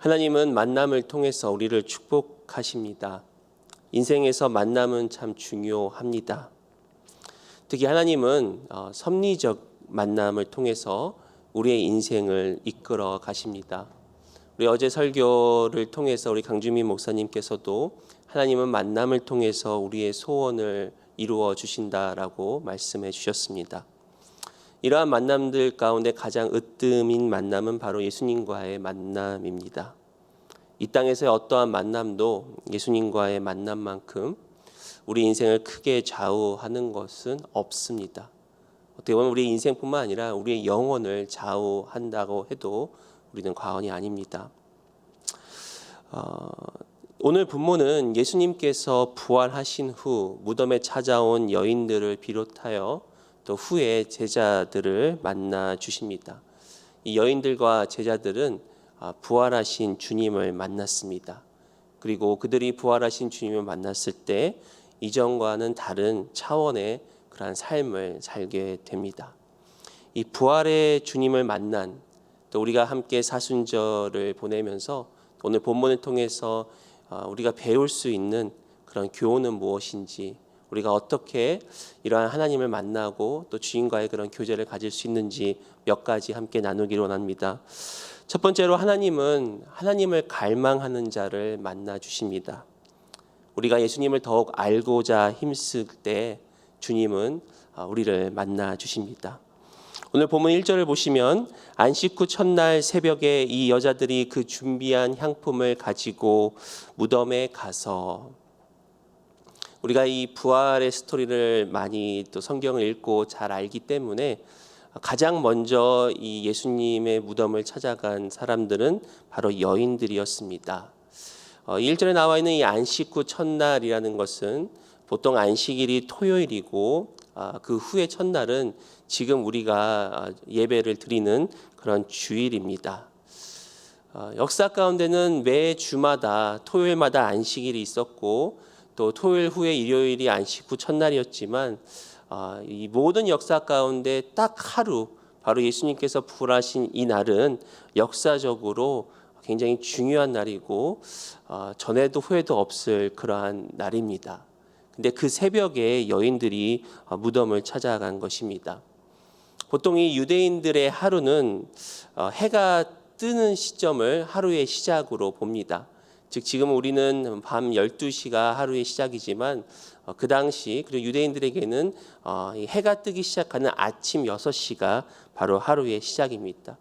하나님은 만남을 통해서 우리를 축복하십니다. 인생에서 만남은 참 중요합니다. 특히 하나님은 섭리적 만남을 통해서 우리의 인생을 이끌어 가십니다. 우리 어제 설교를 통해서 우리 강주민 목사님께서도 하나님은 만남을 통해서 우리의 소원을 이루어 주신다라고 말씀해 주셨습니다. 이러한 만남들 가운데 가장 으뜸인 만남은 바로 예수님과의 만남입니다. 이 땅에서의 어떠한 만남도 예수님과의 만남만큼 우리 인생을 크게 좌우하는 것은 없습니다. 어떻게 보면 우리 인생뿐만 아니라 우리의 영혼을 좌우한다고 해도 우리는 과언이 아닙니다. 오늘 본문은 예수님께서 부활하신 후 무덤에 찾아온 여인들을 비롯하여 또 후에 제자들을 만나 주십니다. 이 여인들과 제자들은 부활하신 주님을 만났습니다. 그리고 그들이 부활하신 주님을 만났을 때 이전과는 다른 차원의 그러한 삶을 살게 됩니다. 이 부활의 주님을 만난 또 우리가 함께 사순절을 보내면서 오늘 본문을 통해서 우리가 배울 수 있는 그런 교훈은 무엇인지, 우리가 어떻게 이러한 하나님을 만나고 또 주님과의 그런 교제를 가질 수 있는지 몇 가지 함께 나누기를 원합니다. 첫 번째로 하나님은 하나님을 갈망하는 자를 만나 주십니다. 우리가 예수님을 더욱 알고자 힘쓸 때 주님은 우리를 만나 주십니다. 오늘 본문 1절을 보시면 안식 후 첫날 새벽에 이 여자들이 그 준비한 향품을 가지고 무덤에 가서, 우리가 이 부활의 스토리를 많이 또 성경을 읽고 잘 알기 때문에 가장 먼저 이 예수님의 무덤을 찾아간 사람들은 바로 여인들이었습니다. 1절에 나와 있는 이 안식 후 첫날이라는 것은 보통 안식일이 토요일이고 그 후에 첫날은 지금 우리가 예배를 드리는 그런 주일입니다. 역사 가운데는 매 주마다 토요일마다 안식일이 있었고 또 토요일 후에 일요일이 안식 후 첫날이었지만 이 모든 역사 가운데 딱 하루, 바로 예수님께서 부활하신 이 날은 역사적으로 굉장히 중요한 날이고 전에도 후에도 없을 그러한 날입니다. 근데 그 새벽에 여인들이 무덤을 찾아간 것입니다. 보통 이 유대인들의 하루는 해가 뜨는 시점을 하루의 시작으로 봅니다. 즉 지금 우리는 밤 12시가 하루의 시작이지만 그 당시 그리고 유대인들에게는 해가 뜨기 시작하는 아침 6시가 바로 하루의 시작입니다.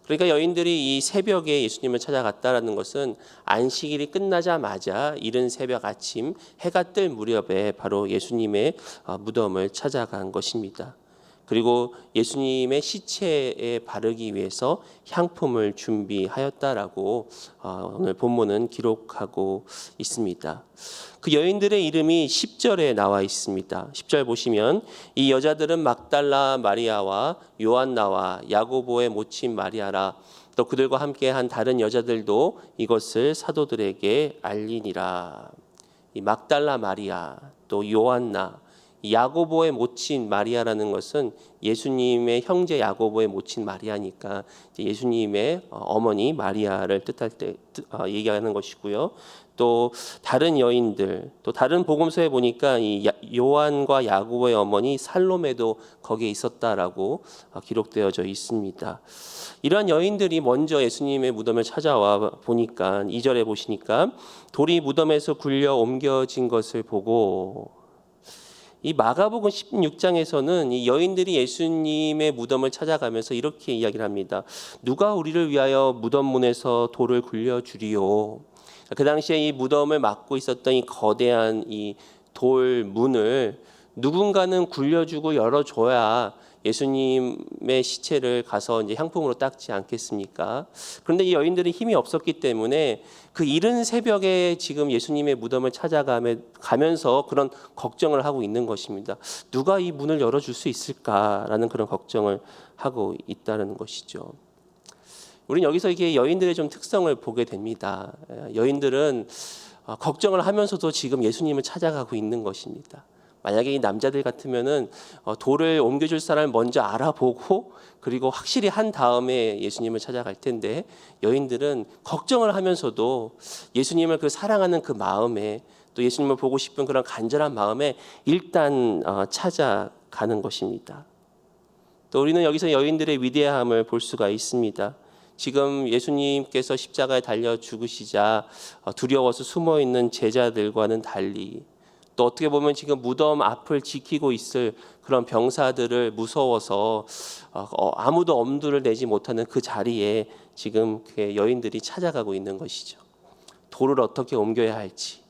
그러니까 여인들이 이 새벽에 예수님을 찾아갔다라는 것은 안식일이 끝나자마자 이른 새벽 아침 해가 뜰 무렵에 바로 예수님의 무덤을 찾아간 것입니다. 그리고 예수님의 시체에 바르기 위해서 향품을 준비하였다라고 오늘 본문은 기록하고 있습니다. 그 여인들의 이름이 10절에 나와 있습니다. 10절 보시면 이 여자들은 막달라 마리아와 요한나와 야고보의 모친 마리아라, 또 그들과 함께한 다른 여자들도 이것을 사도들에게 알리니라. 이 막달라 마리아, 또 요한나, 야고보의 모친 마리아라는 것은 예수님의 형제 야고보의 모친 마리아니까 예수님의 어머니 마리아를 뜻할 때 얘기하는 것이고요. 또 다른 여인들, 또 다른 복음서에 보니까 이 요한과 야고보의 어머니 살로메도 거기에 있었다라고 기록되어져 있습니다. 이러한 여인들이 먼저 예수님의 무덤을 찾아와 보니까 2절에 보시니까 돌이 무덤에서 굴려 옮겨진 것을 보고, 이 마가복음 16장에서는 이 여인들이 예수님의 무덤을 찾아가면서 이렇게 이야기를 합니다. 누가 우리를 위하여 무덤 문에서 돌을 굴려 주리요. 그 당시에 이 무덤을 막고 있었던 이 거대한 이 돌 문을 누군가는 굴려주고 열어줘야 예수님의 시체를 가서 이제 향품으로 닦지 않겠습니까? 그런데 이 여인들은 힘이 없었기 때문에 그 이른 새벽에 지금 예수님의 무덤을 찾아가면서 그런 걱정을 하고 있는 것입니다. 누가 이 문을 열어줄 수 있을까라는 그런 걱정을 하고 있다는 것이죠. 우리는 여기서 이게 여인들의 좀 특성을 보게 됩니다. 여인들은 걱정을 하면서도 지금 예수님을 찾아가고 있는 것입니다. 만약에 이 남자들 같으면은 돌을 옮겨줄 사람을 먼저 알아보고 그리고 확실히 한 다음에 예수님을 찾아갈 텐데, 여인들은 걱정을 하면서도 예수님을 그 사랑하는 그 마음에, 또 예수님을 보고 싶은 그런 간절한 마음에 일단 찾아가는 것입니다. 또 우리는 여기서 여인들의 위대함을 볼 수가 있습니다. 지금 예수님께서 십자가에 달려 죽으시자 두려워서 숨어 있는 제자들과는 달리, 또 어떻게 보면 지금 무덤 앞을 지키고 있을 그런 병사들을 무서워서 아무도 엄두를 내지 못하는 그 자리에 지금 여인들이 찾아가고 있는 것이죠. 돌을 어떻게 옮겨야 할지,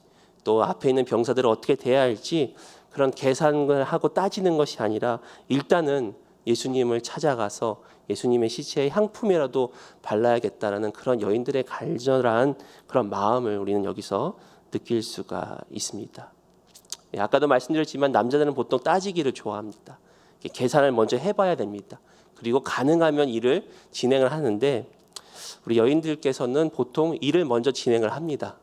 또 앞에 있는 병사들을 어떻게 대해야 할지 그런 계산을 하고 따지는 것이 아니라 일단은 예수님을 찾아가서 예수님의 시체에 향품이라도 발라야겠다라는 그런 여인들의 간절한 그런 마음을 우리는 여기서 느낄 수가 있습니다. 아까도 말씀드렸지만 남자들은 보통 따지기를 좋아합니다. 계산을 먼저 해봐야 됩니다. 그리고 가능하면 일을 진행을 하는데, 우리 여인들께서는 보통 일을 먼저 진행을 합니다.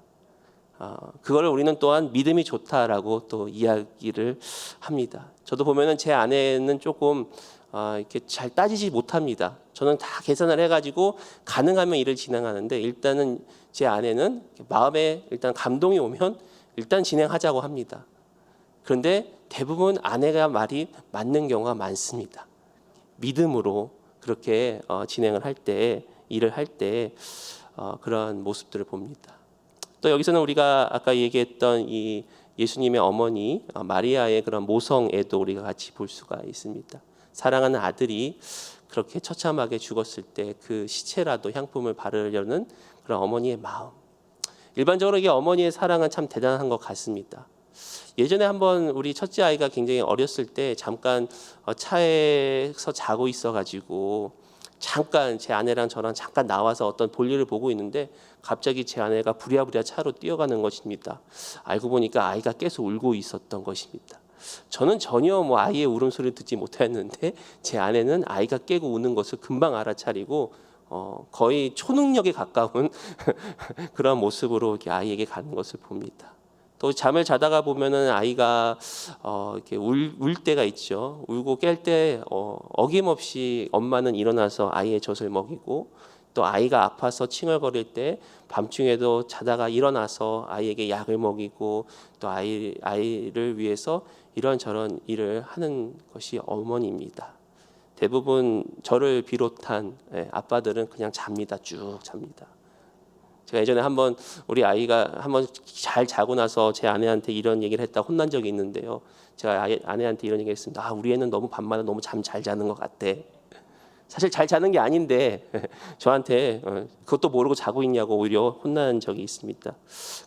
그걸 우리는 또한 믿음이 좋다라고 또 이야기를 합니다. 저도 보면은 제 아내는 조금 이렇게 잘 따지지 못합니다. 저는 다 계산을 해가지고 가능하면 일을 진행하는데, 일단은 제 아내는 마음에 일단 감동이 오면 일단 진행하자고 합니다. 그런데 대부분 아내가 말이 맞는 경우가 많습니다. 믿음으로 그렇게 진행을 할 때, 일을 할 때 그러한 모습들을 봅니다. 또 여기서는 우리가 아까 얘기했던 이 예수님의 어머니 마리아의 그런 모성애도 우리가 같이 볼 수가 있습니다. 사랑하는 아들이 그렇게 처참하게 죽었을 때 그 시체라도 향품을 바르려는 그런 어머니의 마음. 일반적으로 이게 어머니의 사랑은 참 대단한 것 같습니다. 예전에 한번 우리 첫째 아이가 굉장히 어렸을 때 잠깐 차에서 자고 있어가지고 잠깐 제 아내랑 저랑 잠깐 나와서 어떤 볼일을 보고 있는데 갑자기 제 아내가 부랴부랴 차로 뛰어가는 것입니다. 알고 보니까 아이가 계속 울고 있었던 것입니다. 저는 전혀 아이의 울음소리를 듣지 못했는데 제 아내는 아이가 깨고 우는 것을 금방 알아차리고 거의 초능력에 가까운 그런 모습으로 이렇게 아이에게 가는 것을 봅니다. 또 잠을 자다가 보면은 아이가 이렇게 울 때가 있죠. 울고 깰 때 어김없이 엄마는 일어나서 아이의 젖을 먹이고, 또 아이가 아파서 칭얼거릴 때 밤중에도 자다가 일어나서 아이에게 약을 먹이고, 또 아이를 위해서 이런저런 일을 하는 것이 어머니입니다. 대부분 저를 비롯한 아빠들은 그냥 잡니다. 쭉 잡니다. 제가 예전에 한번 우리 아이가 한번 잘 자고 나서 제 아내한테 이런 얘기를 했다 혼난 적이 있는데요. 제가 아내한테 이런 얘기를 했습니다. 우리 애는 너무 밤마다 너무 잠 잘 자는 것 같아. 사실 잘 자는 게 아닌데 저한테 그것도 모르고 자고 있냐고 오히려 혼난 적이 있습니다.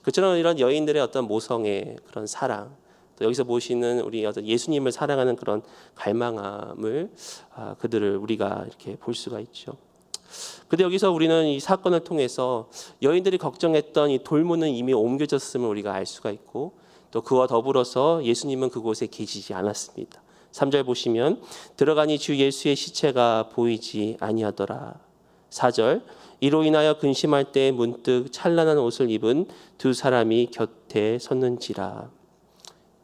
그처럼 이런 여인들의 어떤 모성의 그런 사랑, 또 여기서 보시는 우리 어떤 예수님을 사랑하는 그런 갈망함을 그들을 우리가 이렇게 볼 수가 있죠. 근데 여기서 우리는 이 사건을 통해서 여인들이 걱정했던 이 돌문은 이미 옮겨졌음을 우리가 알 수가 있고, 또 그와 더불어서 예수님은 그곳에 계시지 않았습니다. 3절 보시면 들어가니 주 예수의 시체가 보이지 아니하더라. 4절 이로 인하여 근심할 때 문득 찬란한 옷을 입은 두 사람이 곁에 섰는지라.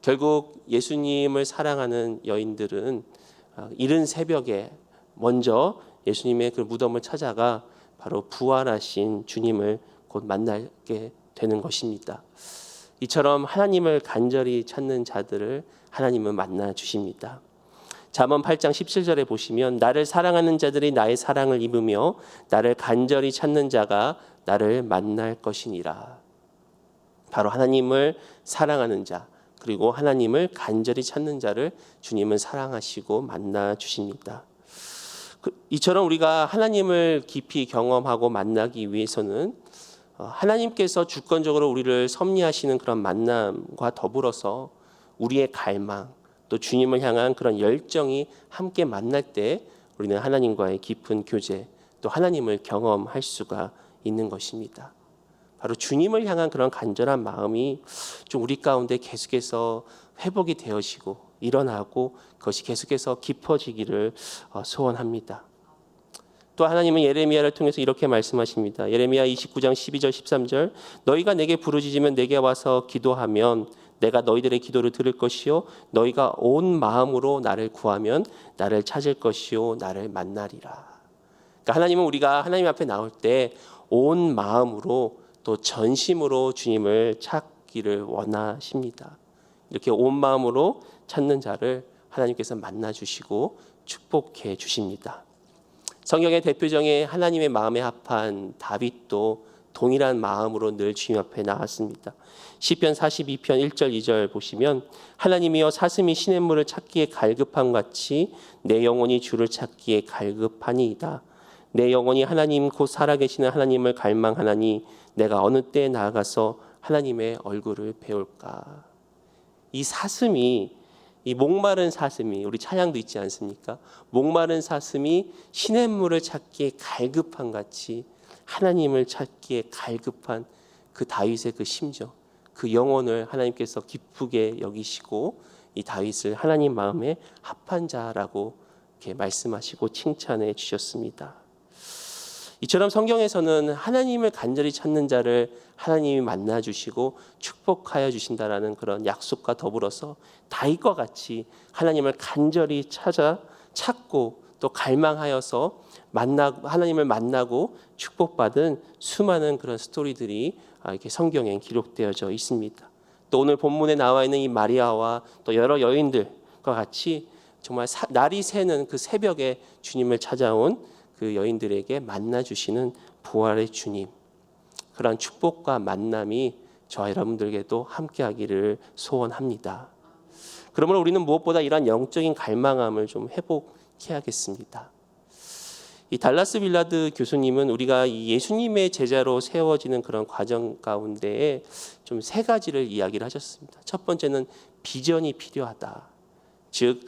결국 예수님을 사랑하는 여인들은 이른 새벽에 먼저 예수님의 그 무덤을 찾아가 바로 부활하신 주님을 곧 만나게 되는 것입니다. 이처럼 하나님을 간절히 찾는 자들을 하나님은 만나 주십니다. 잠언 8장 17절에 보시면 나를 사랑하는 자들이 나의 사랑을 입으며 나를 간절히 찾는 자가 나를 만날 것이니라. 바로 하나님을 사랑하는 자, 그리고 하나님을 간절히 찾는 자를 주님은 사랑하시고 만나 주십니다. 이처럼 우리가 하나님을 깊이 경험하고 만나기 위해서는 하나님께서 주권적으로 우리를 섭리하시는 그런 만남과 더불어서 우리의 갈망, 또 주님을 향한 그런 열정이 함께 만날 때 우리는 하나님과의 깊은 교제, 또 하나님을 경험할 수가 있는 것입니다. 바로 주님을 향한 그런 간절한 마음이 좀 우리 가운데 계속해서 회복이 되어지고 일어나고 그것이 계속해서 깊어지기를 소원합니다. 또 하나님은 예레미야를 통해서 이렇게 말씀하십니다. 예레미야 29장 12절 13절 너희가 내게 부르짖으면 내게 와서 기도하면 내가 너희들의 기도를 들을 것이요 너희가 온 마음으로 나를 구하면 나를 찾을 것이요 나를 만나리라. 그러니까 하나님은 우리가 하나님 앞에 나올 때 온 마음으로 또 전심으로 주님을 찾기를 원하십니다. 이렇게 온 마음으로 찾는 자를 하나님께서 만나 주시고 축복해 주십니다. 성경의 대표적인 하나님의 마음에 합한 다윗도 동일한 마음으로 늘 주님 앞에 나왔습니다. 시편 42편 1절 2절 보시면 하나님이여 사슴이 시냇물을 찾기에 갈급함 같이 내 영혼이 주를 찾기에 갈급하니이다. 내 영혼이 하나님 곧 살아계시는 하나님을 갈망하나니 내가 어느 때에 나아가서 하나님의 얼굴을 배울까. 이 사슴이 이 목마른 사슴이 우리 찬양도 있지 않습니까? 목마른 사슴이 시냇물을 찾기에 갈급한 같이 하나님을 찾기에 갈급한 그 다윗의 그 심정, 그 영혼을 하나님께서 기쁘게 여기시고 이 다윗을 하나님 마음에 합한 자라고 이렇게 말씀하시고 칭찬해 주셨습니다. 이처럼 성경에서는 하나님을 간절히 찾는 자를 하나님이 만나 주시고 축복하여 주신다라는 그런 약속과 더불어서 다윗과 같이 하나님을 간절히 찾고 또 갈망하여서 하나님을 만나고 축복받은 수많은 그런 스토리들이 이렇게 성경에 기록되어져 있습니다. 또 오늘 본문에 나와 있는 이 마리아와 또 여러 여인들과 같이 정말 날이 새는 그 새벽에 주님을 찾아온 그 여인들에게 만나 주시는 부활의 주님, 그러한 축복과 만남이 저와 여러분들에게도 함께하기를 소원합니다. 그러므로 우리는 무엇보다 이러한 영적인 갈망함을 좀 회복해야겠습니다. 이 달라스 빌라드 교수님은 우리가 이 예수님의 제자로 세워지는 그런 과정 가운데에 좀 세 가지를 이야기를 하셨습니다. 첫 번째는 비전이 필요하다. 즉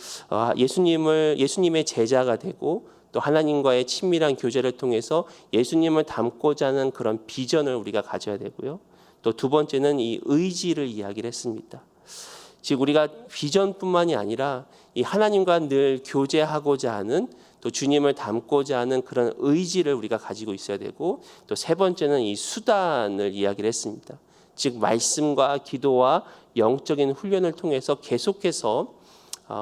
예수님의 제자가 되고 또 하나님과의 친밀한 교제를 통해서 예수님을 닮고자 하는 그런 비전을 우리가 가져야 되고요. 또 두 번째는 이 의지를 이야기를 했습니다. 즉 우리가 비전뿐만이 아니라 이 하나님과 늘 교제하고자 하는 또 주님을 닮고자 하는 그런 의지를 우리가 가지고 있어야 되고 또 세 번째는 이 수단을 이야기를 했습니다. 즉 말씀과 기도와 영적인 훈련을 통해서 계속해서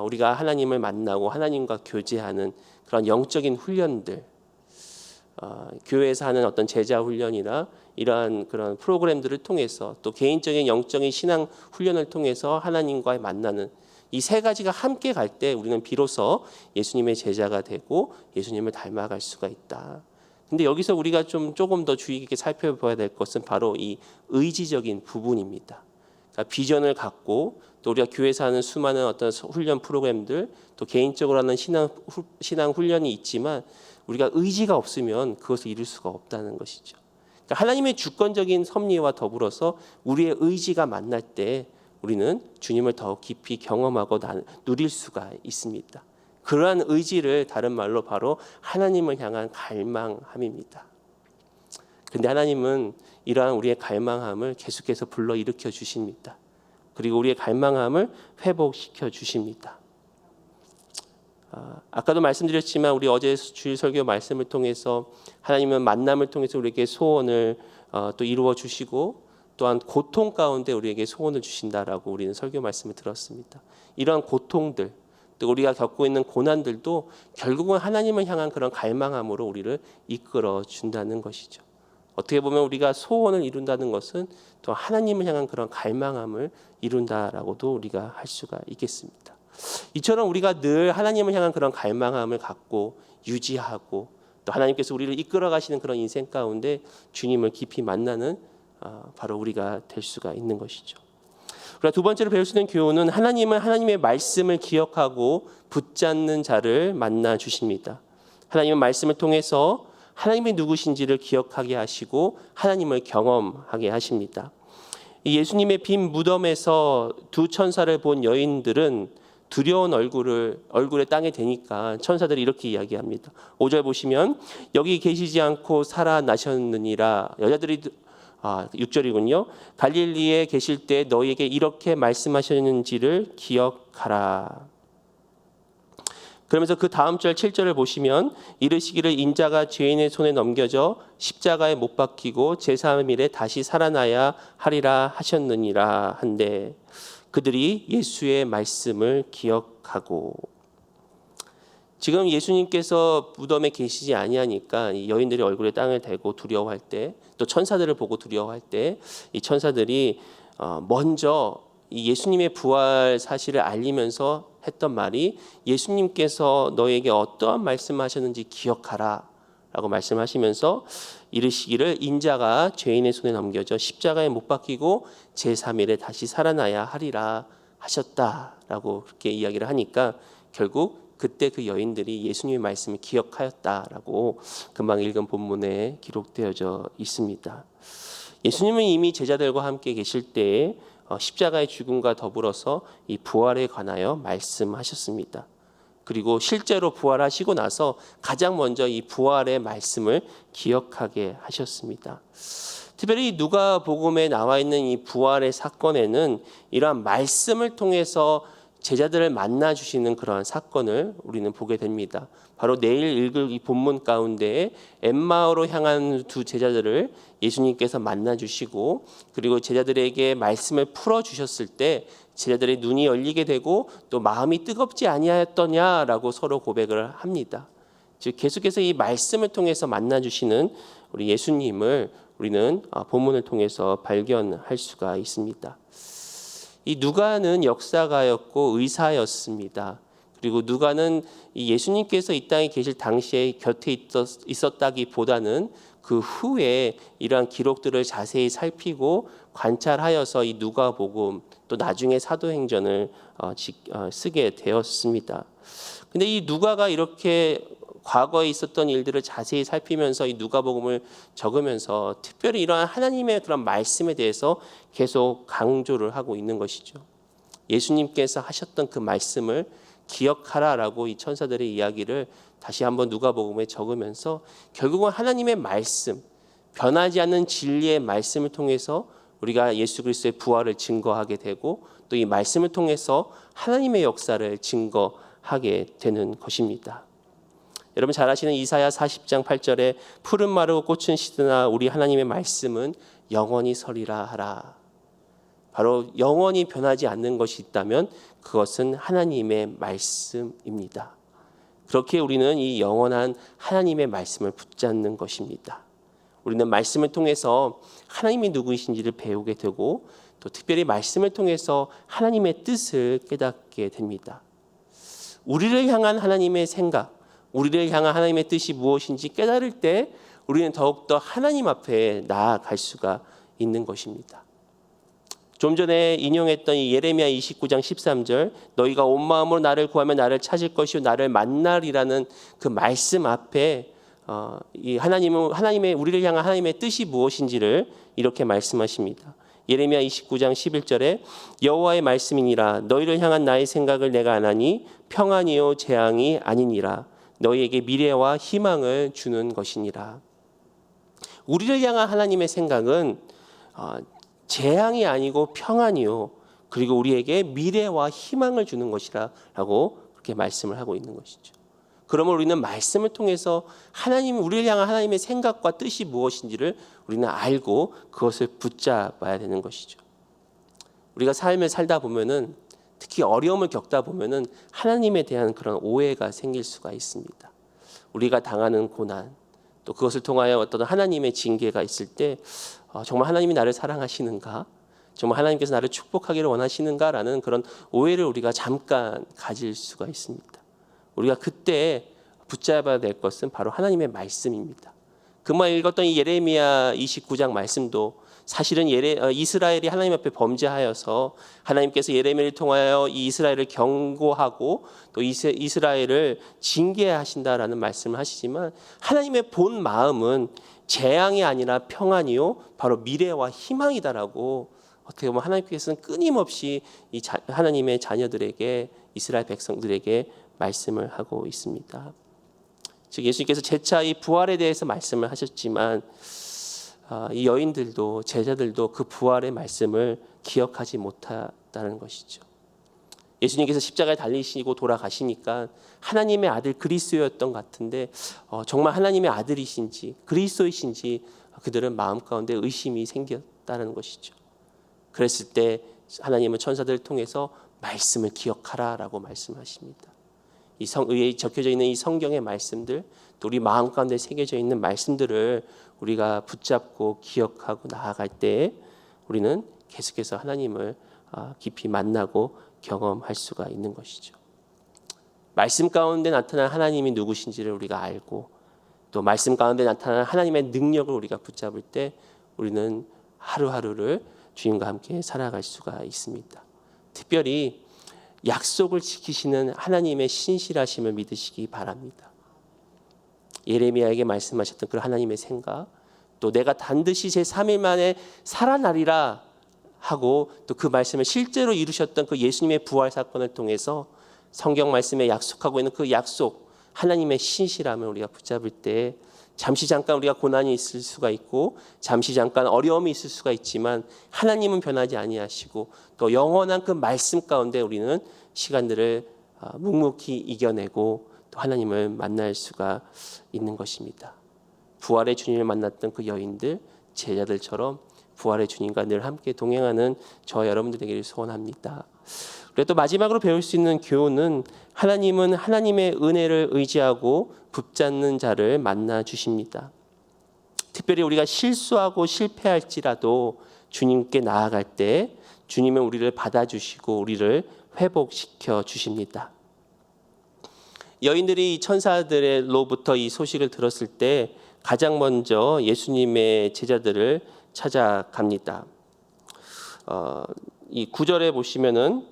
우리가 하나님을 만나고 하나님과 교제하는 그런 영적인 훈련들, 교회에서 하는 어떤 제자 훈련이나 이러한 그런 프로그램들을 통해서 또 개인적인 영적인 신앙 훈련을 통해서 하나님과 만나는 이 세 가지가 함께 갈 때 우리는 비로소 예수님의 제자가 되고 예수님을 닮아갈 수가 있다. 근데 여기서 우리가 조금 더 주의 깊게 살펴봐야 될 것은 바로 이 의지적인 부분입니다. 그러니까 비전을 갖고 또 우리가 교회에서 하는 수많은 어떤 훈련 프로그램들 또 개인적으로 하는 신앙 훈련이 있지만 우리가 의지가 없으면 그것을 이룰 수가 없다는 것이죠. 그러니까 하나님의 주권적인 섭리와 더불어서 우리의 의지가 만날 때 우리는 주님을 더 깊이 경험하고 누릴 수가 있습니다. 그러한 의지를 다른 말로 바로 하나님을 향한 갈망함입니다. 그런데 하나님은 이러한 우리의 갈망함을 계속해서 불러일으켜 주십니다. 그리고 우리의 갈망함을 회복시켜 주십니다. 아까도 말씀드렸지만 우리 어제 주일 설교 말씀을 통해서 하나님은 만남을 통해서 우리에게 소원을 또 이루어 주시고 또한 고통 가운데 우리에게 소원을 주신다라고 우리는 설교 말씀을 들었습니다. 이러한 고통들 또 우리가 겪고 있는 고난들도 결국은 하나님을 향한 그런 갈망함으로 우리를 이끌어 준다는 것이죠. 어떻게 보면 우리가 소원을 이룬다는 것은 또 하나님을 향한 그런 갈망함을 이룬다라고도 우리가 할 수가 있겠습니다. 이처럼 우리가 늘 하나님을 향한 그런 갈망함을 갖고 유지하고 또 하나님께서 우리를 이끌어 가시는 그런 인생 가운데 주님을 깊이 만나는 바로 우리가 될 수가 있는 것이죠. 우리가 두 번째로 배울 수 있는 교훈은 하나님은 하나님의 말씀을 기억하고 붙잡는 자를 만나 주십니다. 하나님은 말씀을 통해서 하나님이 누구신지를 기억하게 하시고 하나님을 경험하게 하십니다. 예수님의 빈 무덤에서 두 천사를 본 여인들은 두려운 얼굴에 땅에 대니까 천사들이 이렇게 이야기합니다. 5절 보시면 여기 계시지 않고 살아나셨느니라. 여자들이 6절이군요. 갈릴리에 계실 때 너희에게 이렇게 말씀하셨는지를 기억하라. 그러면서 그 다음 절 7절을 보시면 이르시기를 인자가 죄인의 손에 넘겨져 십자가에 못 박히고 제3일에 다시 살아나야 하리라 하셨느니라 한데 그들이 예수의 말씀을 기억하고. 지금 예수님께서 무덤에 계시지 아니하니까 이 여인들이 얼굴에 땅을 대고 두려워할 때, 또 천사들을 보고 두려워할 때 이 천사들이 먼저 이 예수님의 부활 사실을 알리면서 했던 말이, 예수님께서 너에게 어떠한 말씀하셨는지 기억하라 라고 말씀하시면서 이르시기를, 인자가 죄인의 손에 넘겨져 십자가에 못 박히고 제3일에 다시 살아나야 하리라 하셨다라고 그렇게 이야기를 하니까, 결국 그때 그 여인들이 예수님의 말씀을 기억하였다라고 금방 읽은 본문에 기록되어져 있습니다. 예수님은 이미 제자들과 함께 계실 때에 십자가의 죽음과 더불어서 이 부활에 관하여 말씀하셨습니다. 그리고 실제로 부활하시고 나서 가장 먼저 이 부활의 말씀을 기억하게 하셨습니다. 특별히 누가복음에 나와 있는 이 부활의 사건에는 이러한 말씀을 통해서 제자들을 만나 주시는 그러한 사건을 우리는 보게 됩니다. 바로 내일 읽을 이 본문 가운데에 엠마오로 향한 두 제자들을 예수님께서 만나 주시고, 그리고 제자들에게 말씀을 풀어 주셨을 때 제자들의 눈이 열리게 되고 또 마음이 뜨겁지 아니하였더냐라고 서로 고백을 합니다. 즉 계속해서 이 말씀을 통해서 만나 주시는 우리 예수님을 우리는 본문을 통해서 발견할 수가 있습니다. 이 누가는 역사가였고 의사였습니다. 그리고 누가는 이 예수님께서 이 땅에 계실 당시에 곁에 있었다기보다는 그 후에 이러한 기록들을 자세히 살피고 관찰하여서 이 누가복음, 또 나중에 사도행전을 쓰게 되었습니다. 근데 이 누가가 이렇게 과거에 있었던 일들을 자세히 살피면서 이 누가복음을 적으면서 특별히 이러한 하나님의 그런 말씀에 대해서 계속 강조를 하고 있는 것이죠. 예수님께서 하셨던 그 말씀을 기억하라라고 이 천사들의 이야기를 다시 한번 누가복음에 적으면서, 결국은 하나님의 말씀, 변하지 않는 진리의 말씀을 통해서 우리가 예수 그리스도의 부활을 증거하게 되고, 또 이 말씀을 통해서 하나님의 역사를 증거하게 되는 것입니다. 여러분 잘 아시는 이사야 40장 8절에 푸른 마르고 꽃은 시드나 우리 하나님의 말씀은 영원히 서리라 하라. 바로 영원히 변하지 않는 것이 있다면 그것은 하나님의 말씀입니다. 그렇게 우리는 이 영원한 하나님의 말씀을 붙잡는 것입니다. 우리는 말씀을 통해서 하나님이 누구이신지를 배우게 되고, 또 특별히 말씀을 통해서 하나님의 뜻을 깨닫게 됩니다. 우리를 향한 하나님의 생각, 우리를 향한 하나님의 뜻이 무엇인지 깨달을 때 우리는 더욱더 하나님 앞에 나아갈 수가 있는 것입니다. 좀 전에 인용했던 이 예레미야 29장 13절, 너희가 온 마음으로 나를 구하면 나를 찾을 것이요 나를 만나리라는 그 말씀 앞에 이 하나님의 우리를 향한 하나님의 뜻이 무엇인지를 이렇게 말씀하십니다. 예레미야 29장 11절에 여호와의 말씀이니라 너희를 향한 나의 생각을 내가 아나니 평안이요 재앙이 아니니라 너희에게 미래와 희망을 주는 것이니라. 우리를 향한 하나님의 생각은 재앙이 아니고 평안이요, 그리고 우리에게 미래와 희망을 주는 것이라고 그렇게 말씀을 하고 있는 것이죠. 그러면 우리는 말씀을 통해서 하나님, 우리를 향한 하나님의 생각과 뜻이 무엇인지를 우리는 알고 그것을 붙잡아야 되는 것이죠. 우리가 삶을 살다 보면은, 특히 어려움을 겪다 보면은 하나님에 대한 그런 오해가 생길 수가 있습니다. 우리가 당하는 고난, 또 그것을 통하여 어떤 하나님의 징계가 있을 때 정말 하나님이 나를 사랑하시는가? 정말 하나님께서 나를 축복하기를 원하시는가라는 그런 오해를 우리가 잠깐 가질 수가 있습니다. 우리가 그때 붙잡아야 될 것은 바로 하나님의 말씀입니다. 그만 읽었던 이 예레미야 29장 말씀도 사실은 이스라엘이 하나님 앞에 범죄하여서 하나님께서 예레미야를 통하여 이 이스라엘을 경고하고 또 이스라엘을 징계하신다라는 말씀을 하시지만, 하나님의 본 마음은 재앙이 아니라 평안이요 바로 미래와 희망이다라고 어떻게 보면 하나님께서는 끊임없이 하나님의 자녀들에게, 이스라엘 백성들에게 말씀을 하고 있습니다. 즉 예수님께서 재차 이 부활에 대해서 말씀을 하셨지만 이 여인들도 제자들도 그 부활의 말씀을 기억하지 못했다는 것이죠. 예수님께서 십자가에 달리시고 돌아가시니까 하나님의 아들 그리스도였던 것 같은데 정말 하나님의 아들이신지 그리스도이신지 그들은 마음 가운데 의심이 생겼다는 것이죠. 그랬을 때 하나님은 천사들을 통해서 말씀을 기억하라라고 말씀하십니다. 이 성의에 적혀져 있는 이 성경의 말씀들, 또 우리 마음 가운데 새겨져 있는 말씀들을 우리가 붙잡고 기억하고 나아갈 때 우리는 계속해서 하나님을 깊이 만나고 경험할 수가 있는 것이죠. 말씀 가운데 나타난 하나님이 누구신지를 우리가 알고 또 말씀 가운데 나타난 하나님의 능력을 우리가 붙잡을 때 우리는 하루하루를 주님과 함께 살아갈 수가 있습니다. 특별히 약속을 지키시는 하나님의 신실하심을 믿으시기 바랍니다. 예레미야에게 말씀하셨던 그 하나님의 생각, 또 내가 반드시 제3일 만에 살아나리라 하고 또 그 말씀을 실제로 이루셨던 그 예수님의 부활 사건을 통해서 성경 말씀에 약속하고 있는 그 약속, 하나님의 신실함을 우리가 붙잡을 때 잠시 잠깐 우리가 고난이 있을 수가 있고 잠시 잠깐 어려움이 있을 수가 있지만 하나님은 변하지 아니하시고 또 영원한 그 말씀 가운데 우리는 시간들을 묵묵히 이겨내고 또 하나님을 만날 수가 있는 것입니다. 부활의 주님을 만났던 그 여인들, 제자들처럼 부활의 주님과 늘 함께 동행하는 저와 여러분들 되기를 소원합니다. 그리고 또 마지막으로 배울 수 있는 교훈은 하나님은 하나님의 은혜를 의지하고 붙잡는 자를 만나 주십니다. 특별히 우리가 실수하고 실패할지라도 주님께 나아갈 때 주님은 우리를 받아주시고 우리를 회복시켜 주십니다. 여인들이 천사들로부터 이 소식을 들었을 때 가장 먼저 예수님의 제자들을 찾아갑니다. 이 9절에 보시면은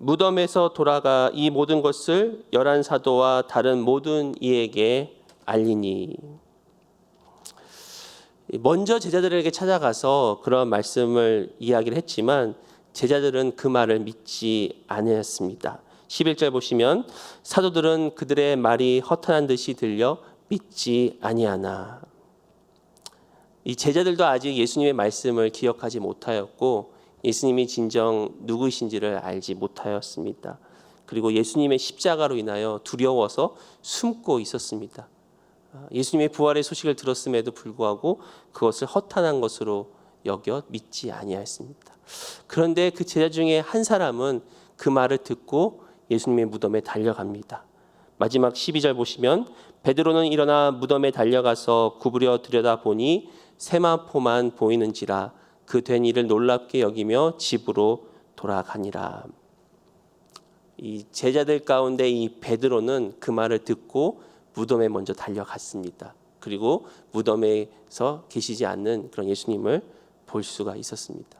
무덤에서 돌아가 이 모든 것을 11 사도와 다른 모든 이에게 알리니. 먼저 제자들에게 찾아가서 그런 말씀을 이야기를 했지만 제자들은 그 말을 믿지 않았습니다. 11절 보시면 사도들은 그들의 말이 허탄한 듯이 들려 믿지 아니하나. 이 제자들도 아직 예수님의 말씀을 기억하지 못하였고 예수님이 진정 누구이신지를 알지 못하였습니다. 그리고 예수님의 십자가로 인하여 두려워서 숨고 있었습니다. 예수님의 부활의 소식을 들었음에도 불구하고 그것을 허탄한 것으로 여겨 믿지 아니하였습니다. 그런데 그 제자 중에 한 사람은 그 말을 듣고 예수님의 무덤에 달려갑니다. 마지막 12절 보시면 베드로는 일어나 무덤에 달려가서 구부려 들여다보니 세마포만 보이는지라 그 된 일을 놀랍게 여기며 집으로 돌아가니라. 이 제자들 가운데 이 베드로는 그 말을 듣고 무덤에 먼저 달려갔습니다. 그리고 무덤에서 계시지 않는 그런 예수님을 볼 수가 있었습니다.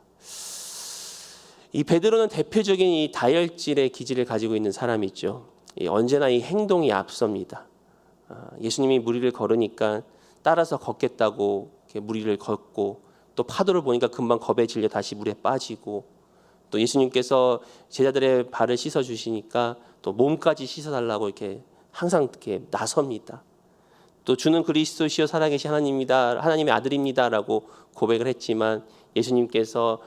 이 베드로는 대표적인 이 다혈질의 기질을 가지고 있는 사람이죠. 언제나 이 행동이 앞섭니다. 예수님이 무리를 걸으니까 따라서 걷겠다고 이렇게 무리를 걷고 또 파도를 보니까 금방 겁에 질려 다시 물에 빠지고 또 예수님께서 제자들의 발을 씻어 주시니까 또 몸까지 씻어 달라고 이렇게 항상 이렇게 나섭니다. 또 주는 그리스도시요 살아계신 하나님입니다. 하나님의 아들입니다라고 고백을 했지만 예수님께서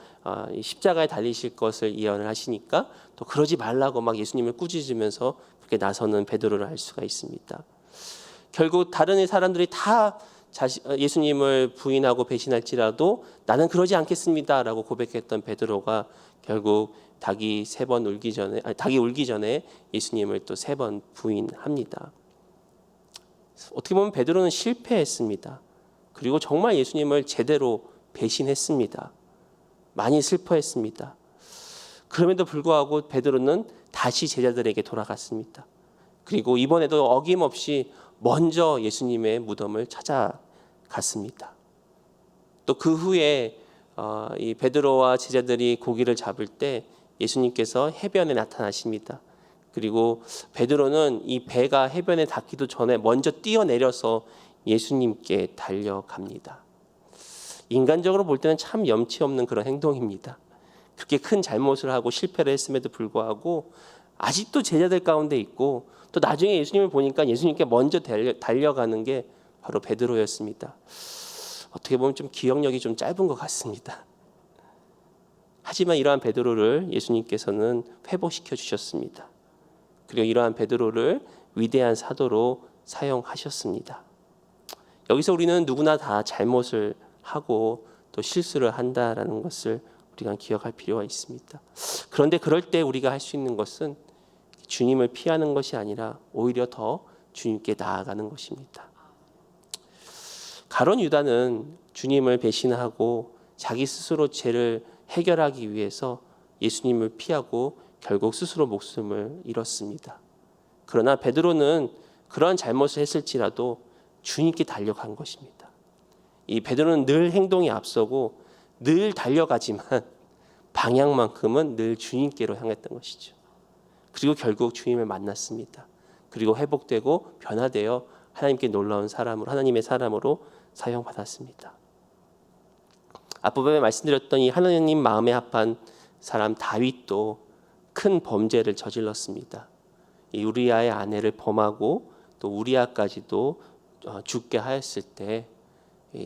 십자가에 달리실 것을 예언을 하시니까 또 그러지 말라고 막 예수님을 꾸짖으면서 그렇게 나서는 베드로를 알 수가 있습니다. 결국 다른 사람들이 다 예수님을 부인하고 배신할지라도 나는 그러지 않겠습니다라고 고백했던 베드로가 결국 닭이 울기 전에 예수님을 또 3번 부인합니다. 어떻게 보면 베드로는 실패했습니다. 그리고 정말 예수님을 제대로 배신했습니다. 많이 슬퍼했습니다. 그럼에도 불구하고 베드로는 다시 제자들에게 돌아갔습니다. 그리고 이번에도 어김없이 먼저 예수님의 무덤을 찾아갔습니다. 또 그 후에 이 베드로와 제자들이 고기를 잡을 때 예수님께서 해변에 나타나십니다. 그리고 베드로는 이 배가 해변에 닿기도 전에 먼저 뛰어내려서 예수님께 달려갑니다. 인간적으로 볼 때는 참 염치 없는 그런 행동입니다. 그렇게 큰 잘못을 하고 실패를 했음에도 불구하고 아직도 제자들 가운데 있고 또 나중에 예수님을 보니까 예수님께 먼저 달려가는 게 바로 베드로였습니다. 어떻게 보면 좀 기억력이 좀 짧은 것 같습니다. 하지만 이러한 베드로를 예수님께서는 회복시켜 주셨습니다. 그리고 이러한 베드로를 위대한 사도로 사용하셨습니다. 여기서 우리는 누구나 다 잘못을 하고 또 실수를 한다라는 것을 우리가 기억할 필요가 있습니다. 그런데 그럴 때 우리가 할 수 있는 것은 주님을 피하는 것이 아니라 오히려 더 주님께 나아가는 것입니다. 가룟 유다는 주님을 배신하고 자기 스스로 죄를 해결하기 위해서 예수님을 피하고 결국 스스로 목숨을 잃었습니다. 그러나 베드로는 그러한 잘못을 했을지라도 주님께 달려간 것입니다. 이 베드로는 늘 행동이 앞서고 늘 달려가지만 방향만큼은 늘 주님께로 향했던 것이죠. 그리고 결국 주님을 만났습니다. 그리고 회복되고 변화되어 하나님께 놀라운 사람으로, 하나님의 사람으로 사용받았습니다. 앞부분에 말씀드렸던 이 하나님 마음에 합한 사람 다윗도 큰 범죄를 저질렀습니다. 이 우리아의 아내를 범하고 또 우리아까지도 죽게 하였을 때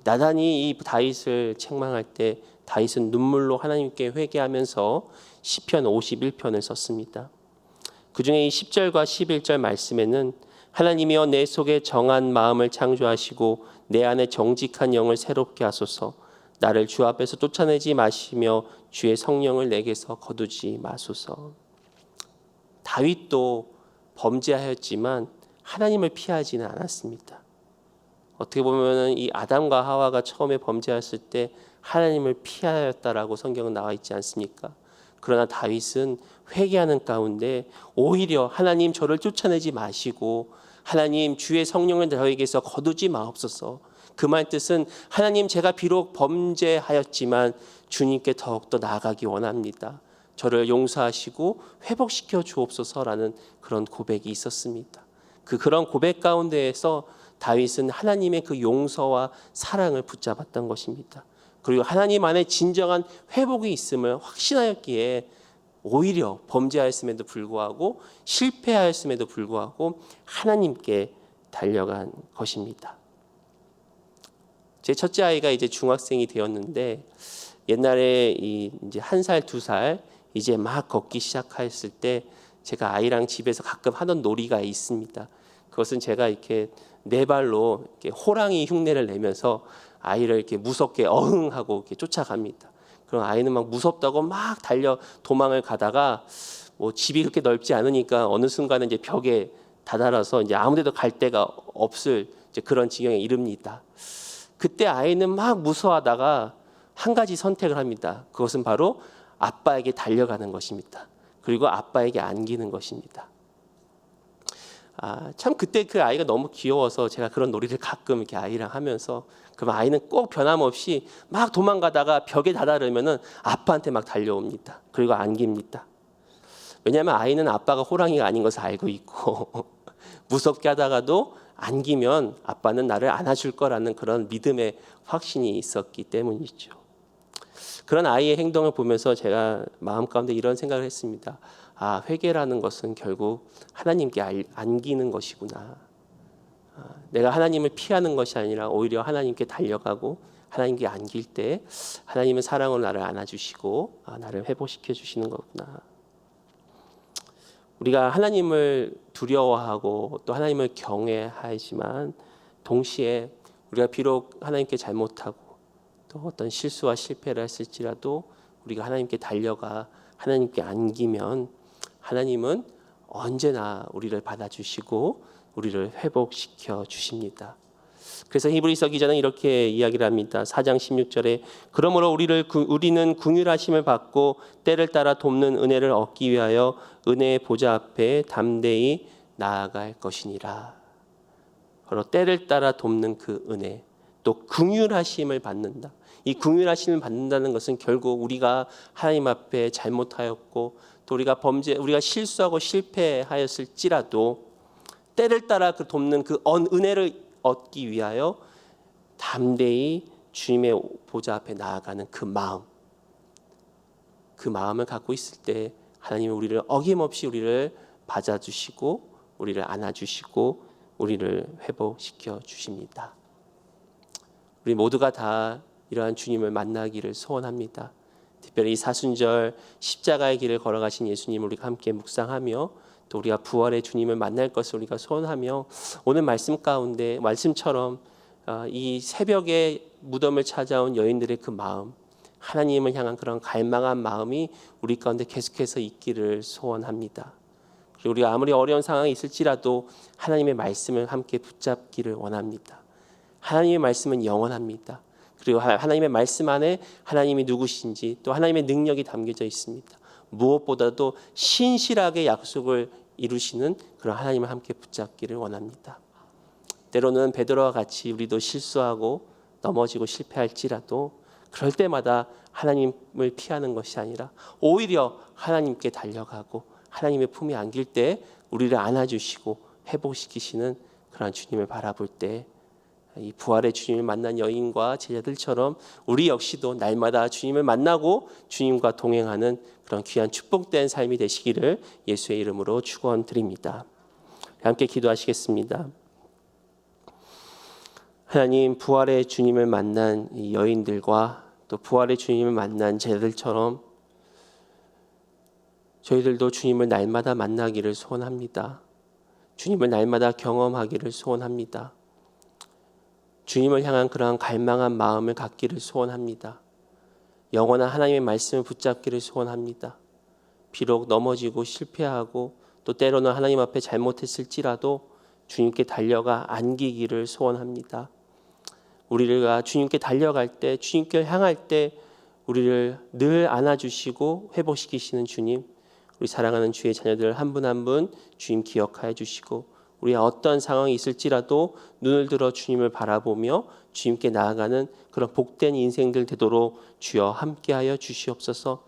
나단이 이 다윗을 책망할 때 다윗은 눈물로 하나님께 회개하면서 시편 51편을 썼습니다. 그중에 이 10절과 11절 말씀에는 하나님이여 내 속에 정한 마음을 창조하시고 내 안에 정직한 영을 새롭게 하소서. 나를 주 앞에서 쫓아내지 마시며 주의 성령을 내게서 거두지 마소서. 다윗도 범죄하였지만 하나님을 피하지는 않았습니다. 어떻게 보면 이 아담과 하와가 처음에 범죄했을 때 하나님을 피하였다라고 성경은 나와 있지 않습니까? 그러나 다윗은 회개하는 가운데 오히려 하나님 저를 쫓아내지 마시고 하나님 주의 성령을 저에게서 거두지 마옵소서. 그 말 뜻은 하나님 제가 비록 범죄하였지만 주님께 더욱더 나아가기 원합니다. 저를 용서하시고 회복시켜 주옵소서라는 그런 고백이 있었습니다. 그런 고백 가운데에서 다윗은 하나님의 그 용서와 사랑을 붙잡았던 것입니다. 그리고 하나님 안에 진정한 회복이 있음을 확신하였기에 오히려 범죄하였음에도 불구하고 실패하였음에도 불구하고 하나님께 달려간 것입니다. 제 첫째 아이가 이제 중학생이 되었는데 옛날에 이제 1살, 2살 이제 막 걷기 시작했을 때 제가 아이랑 집에서 가끔 하던 놀이가 있습니다. 그것은 제가 이렇게 네 발로 이렇게 호랑이 흉내를 내면서 아이를 이렇게 무섭게 어흥하고 이렇게 쫓아갑니다. 그럼 아이는 막 무섭다고 막 달려 도망을 가다가 뭐 집이 그렇게 넓지 않으니까 어느 순간에 이제 벽에 다다라서 이제 아무데도 갈 데가 없을 이제 그런 지경에 이릅니다. 그때 아이는 막 무서워하다가 한 가지 선택을 합니다. 그것은 바로 아빠에게 달려가는 것입니다. 그리고 아빠에게 안기는 것입니다. 참 그때 그 아이가 너무 귀여워서 제가 그런 놀이를 가끔 이렇게 아이랑 하면서 그럼 아이는 꼭 변함없이 막 도망가다가 벽에 다다르면은 아빠한테 막 달려옵니다. 그리고 안깁니다. 왜냐하면 아이는 아빠가 호랑이가 아닌 것을 알고 있고 무섭게 하다가도 안기면 아빠는 나를 안아줄 거라는 그런 믿음의 확신이 있었기 때문이죠. 그런 아이의 행동을 보면서 제가 마음 가운데 이런 생각을 했습니다. 회개라는 것은 결국 하나님께 안기는 것이구나. 내가 하나님을 피하는 것이 아니라 오히려 하나님께 달려가고 하나님께 안길 때 하나님은 사랑으로 나를 안아주시고 나를 회복시켜 주시는 거구나. 우리가 하나님을 두려워하고 또 하나님을 경외하지만 동시에 우리가 비록 하나님께 잘못하고 또 어떤 실수와 실패를 했을지라도 우리가 하나님께 달려가 하나님께 안기면 하나님은 언제나 우리를 받아주시고 우리를 회복시켜 주십니다. 그래서 히브리서 기자는 이렇게 이야기를 합니다. 4장 16절에 그러므로 우리는 긍휼하심을 받고 때를 따라 돕는 은혜를 얻기 위하여 은혜의 보좌 앞에 담대히 나아갈 것이니라. 바로 때를 따라 돕는 그 은혜, 또 긍휼하심을 받는다. 이 긍휼하심을 받는다는 것은 결국 우리가 하나님 앞에 잘못하였고 또 우리가 실수하고 실패하였을지라도 때를 따라 그 돕는 그 은혜를 얻기 위하여 담대히 주님의 보좌 앞에 나아가는 그 마음을 갖고 있을 때 하나님은 우리를 어김없이 우리를 받아주시고 우리를 안아주시고 우리를 회복시켜 주십니다. 우리 모두가 다 이러한 주님을 만나기를 소원합니다. 특별히 이 사순절 십자가의 길을 걸어가신 예수님을 우리가 함께 묵상하며 또 우리가 부활의 주님을 만날 것을 우리가 소원하며 오늘 말씀 가운데 말씀처럼 이 새벽에 무덤을 찾아온 여인들의 그 마음, 하나님을 향한 그런 갈망한 마음이 우리 가운데 계속해서 있기를 소원합니다. 그리고 우리가 아무리 어려운 상황이 있을지라도 하나님의 말씀을 함께 붙잡기를 원합니다. 하나님의 말씀은 영원합니다. 그리고 하나님의 말씀 안에 하나님이 누구신지 또 하나님의 능력이 담겨져 있습니다. 무엇보다도 신실하게 약속을 이루시는 그런 하나님을 함께 붙잡기를 원합니다. 때로는 베드로와 같이 우리도 실수하고 넘어지고 실패할지라도 그럴 때마다 하나님을 피하는 것이 아니라 오히려 하나님께 달려가고 하나님의 품에 안길 때 우리를 안아주시고 회복시키시는 그런 주님을 바라볼 때 이 부활의 주님을 만난 여인과 제자들처럼 우리 역시도 날마다 주님을 만나고 주님과 동행하는 그런 귀한 축복된 삶이 되시기를 예수의 이름으로 축원드립니다. 함께 기도하시겠습니다. 하나님, 부활의 주님을 만난 이 여인들과 또 부활의 주님을 만난 제자들처럼 저희들도 주님을 날마다 만나기를 소원합니다. 주님을 날마다 경험하기를 소원합니다. 주님을 향한 그러한 갈망한 마음을 갖기를 소원합니다. 영원한 하나님의 말씀을 붙잡기를 소원합니다. 비록 넘어지고 실패하고 또 때로는 하나님 앞에 잘못했을지라도 주님께 달려가 안기기를 소원합니다. 우리가 주님께 달려갈 때, 주님께 향할 때 우리를 늘 안아주시고 회복시키시는 주님, 우리 사랑하는 주의 자녀들 한 분 한 분 주님 기억하여 주시고 우리 어떤 상황이 있을지라도 눈을 들어 주님을 바라보며 주님께 나아가는 그런 복된 인생들 되도록 주여 함께하여 주시옵소서.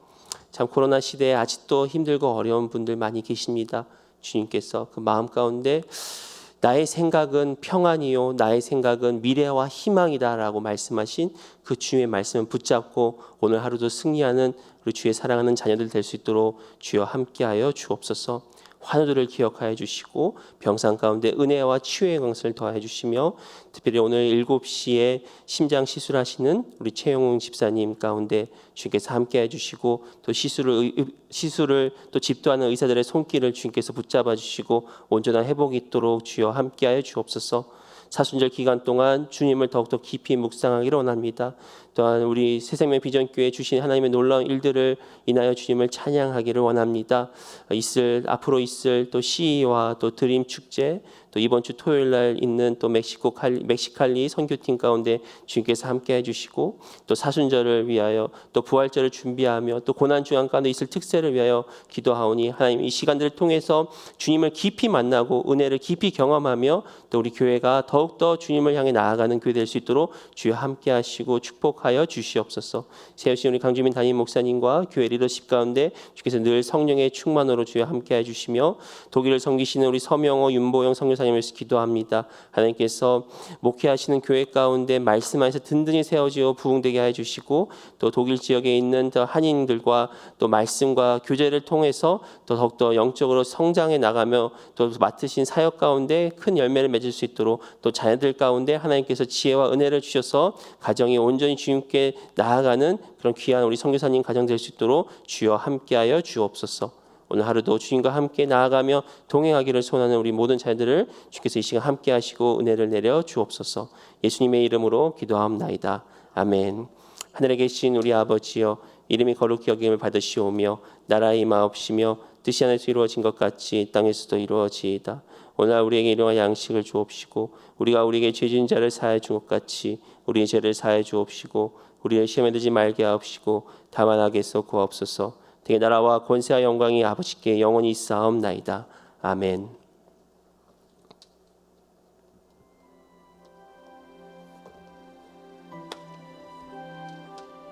참 코로나 시대에 아직도 힘들고 어려운 분들 많이 계십니다. 주님께서 그 마음 가운데 나의 생각은 평안이요 나의 생각은 미래와 희망이다라고 말씀하신 그 주님의 말씀을 붙잡고 오늘 하루도 승리하는 우리 주의 사랑하는 자녀들 될 수 있도록 주여 함께하여 주옵소서. 환우들을 기억하여 주시고 병상 가운데 은혜와 치유의 강선을 더하여 주시며 특별히 오늘 7시에 심장 시술하시는 우리 최영웅 집사님 가운데 주님께서 함께해 주시고 또 시술을 또 집도하는 의사들의 손길을 주님께서 붙잡아 주시고 온전한 회복이 있도록 주여 함께하여 주옵소서. 사순절 기간 동안 주님을 더욱더 깊이 묵상하기를 원합니다. 또한 우리 새생명 비전교회 주신 하나님의 놀라운 일들을 인하여 주님을 찬양하기를 원합니다. 앞으로 있을 또 시위와 또 드림 축제, 또 이번 주 토요일 날 있는 또 멕시칼리 선교팀 가운데 주님께서 함께해 주시고 또 사순절을 위하여 또 부활절을 준비하며 또 고난 중앙 가운데 있을 특세를 위하여 기도하오니 하나님 이 시간들을 통해서 주님을 깊이 만나고 은혜를 깊이 경험하며 또 우리 교회가 더욱더 주님을 향해 나아가는 교회 될 수 있도록 주여 함께하시고 축복하여 주시옵소서. 세우신 우리 강주민 담임 목사님과 교회 리더십 가운데 주께서 늘 성령의 충만으로 주여 함께해 주시며 독일을 섬기시는 우리 서명호 윤보영 선교사님을 기도합니다. 하나님께서 목회하시는 교회 가운데 말씀 안에서 든든히 세워지어 부흥되게 해 주시고 또 독일 지역에 있는 더 한인들과 또 말씀과 교제를 통해서 또 더욱더 영적으로 성장해 나가며 또 맡으신 사역 가운데 큰 열매를 맺을 수 있도록 또 자녀들 가운데 하나님께서 지혜와 은혜를 주셔서 가정이 온전히 주님께 나아가는 그런 귀한 우리 선교사님 가정 될 수 있도록 주여 함께하여 주옵소서. 오늘 하루도 주님과 함께 나아가며 동행하기를 소원하는 우리 모든 자녀들을 주께서 이 시간 함께 하시고 은혜를 내려 주옵소서. 예수님의 이름으로 기도하옵나이다. 아멘. 하늘에 계신 우리 아버지여, 이름이 거룩히 여김을 받으시오며 나라의 임하옵시며 뜻이 하늘에서 이루어진 것 같이 땅에서도 이루어지이다. 오늘 우리에게 일용할 양식을 주옵시고 우리가 우리에게 죄진 자를 사하여 준 것 같이 우리의 죄를 사하여 주옵시고 우리를 시험에 들지 말게 하옵시고 다만 악에서 구하옵소서. 되게 나라와 권세와 영광이 아버지께 영원히 있사옵나이다. 아멘.